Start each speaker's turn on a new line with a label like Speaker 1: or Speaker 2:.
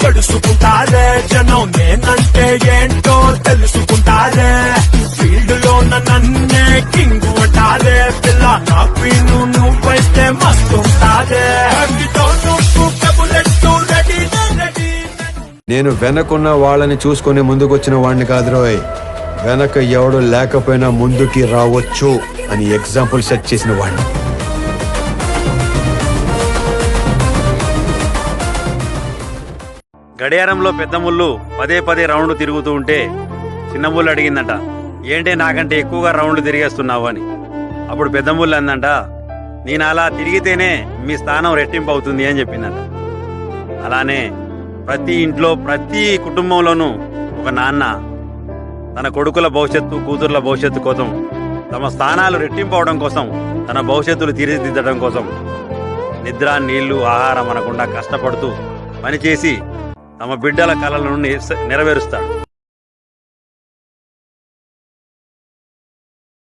Speaker 1: జడుసుకుంటారే జనం నేనంటే ఏంటో తెలుసుకుంటారే ఫీల్డ్ లో నన్నే కింగ్ అంటారే పిల్ల నా క్వీన్ నువ్వైతే మస్తుంటారే
Speaker 2: నేను వెనకున్న వాళ్ళని చూసుకుని ముందుకొచ్చిన వాడిని కాదురోయ్, వెనక ఎవడు లేకపోయినా ముందుకి రావచ్చు అని ఎగ్జాంపుల్ సెట్ చేసిన వాడిని.
Speaker 3: గడియారంలో పెద్ద ముళ్ళు పదే పదే రౌండ్ తిరుగుతూ ఉంటే చిన్న ముళ్ళు అడిగిందంట, ఏంటే నాకంటే ఎక్కువగా రౌండ్లు తిరిగేస్తున్నావు అని. అప్పుడు పెద్ద ముళ్ళు అందంట, నేను అలా తిరిగితేనే మీ స్థానం రెట్టింపు అవుతుంది అని చెప్పిందంట. అలానే ప్రతి ఇంట్లో ప్రతి కుటుంబంలోనూ ఒక నాన్న తన కొడుకుల భవిష్యత్తు కూతుర్ల భవిష్యత్తు కోసం తమ స్థానాలు రెట్టింపు అవడం కోసం తన భవిష్యత్తులు తీర్చిదిద్దడం కోసం నిద్ర నీళ్లు ఆహారం అనకుండా కష్టపడుతూ పనిచేసి తమ బిడ్డల కలలను నెరవేరుస్తాడు.